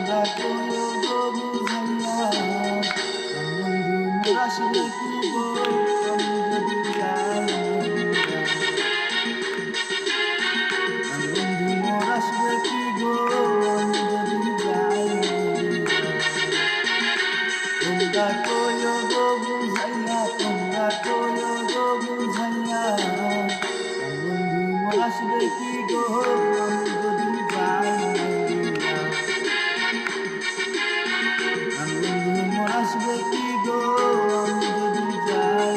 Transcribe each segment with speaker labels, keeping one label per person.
Speaker 1: তোমরা কইও গো বুঝাইয়া বন্ধু মোর আসবে কি গো আমি যদি যাই মরিয়া বন্ধু মোর আসবে কি গো আমি যদি যাই মরিয়া তোমরা কইও গো বুঝাইয়া তোমরা কইও গো বুঝাইয়া বন্ধু মোর আসবে কি গো আমি যদি যাই মরিয়া বন্ধু মোর আসবে কি গো আমি যদি যাই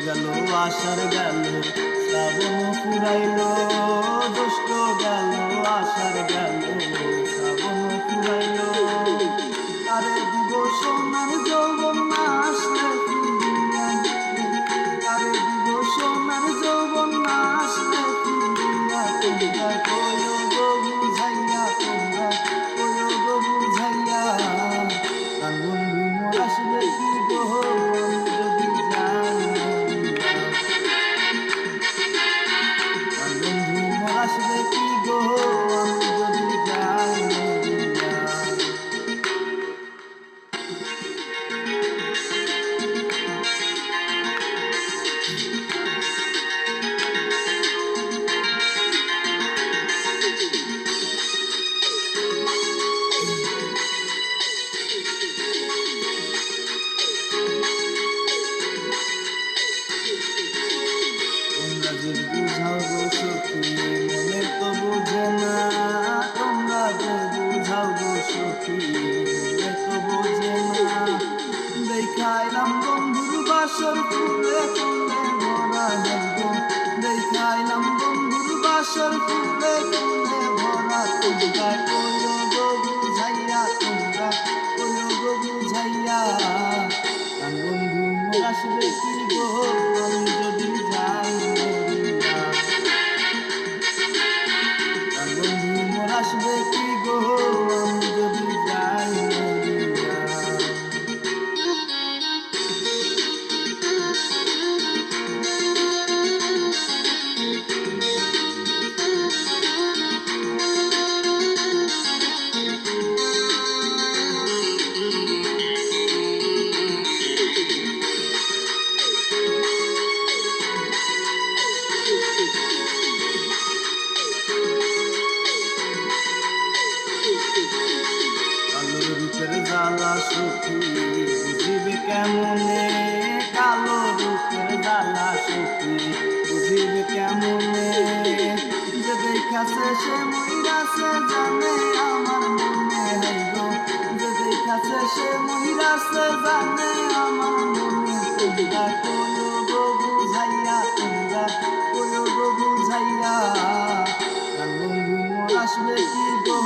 Speaker 1: গেল আষাঢ় গেল শ্রাবণ ফুরাইল জ্যৈষ্ঠ গেল আষাঢ় গেল শ্রাবণ ফুরাইল তারে দিব সোনার যৌবন না আসলে ফিরিয়া তারে দিব সোনার যৌবন না আসলে ফিরিয়া তোমরা কইও গো বুঝাইয়া তোমরা কইও গো বুঝাইয়া কান বন্ধু মোর আসবে কি গো আমি যদি যাই আসবে কি গো আমি যদি যাই মরিয়া তোমরা যে বুঝাও গো সখী মনে তো বোঝে না তোমরা যে বুঝাও গো সখী মনে তো বোঝে না দেখাইলাম বন্ধুর বাসর ফুলে ফুলে ভরা গো দেখাইলাম বন্ধুর বাসর ফুলে ফুলে ভরা তোমরা কইও গো বুঝাইয়া তোমরা কইও গো বুঝাইয়া কান বন্ধু মোর আসবে কি গো আমি যদি যাই মরিয়া কান বন্ধু মোর আসবে কি গো আমি যদি যাই মরিয়া কালো রূপের জ্বালা সখী বুঝিবে কেমনে কালো রূপের জ্বালা সখী বুঝিবে কেমনে যে দেখাছে সে মহিরাছে জানে আমার মনে হইল যে দেখাছে সে মহিরাছে জানে আমার মনে তোমরা কইও গো বুঝাইয়া তোমরা কইও গো বুঝাইয়া কান বন্ধু মোর আসবে কি গো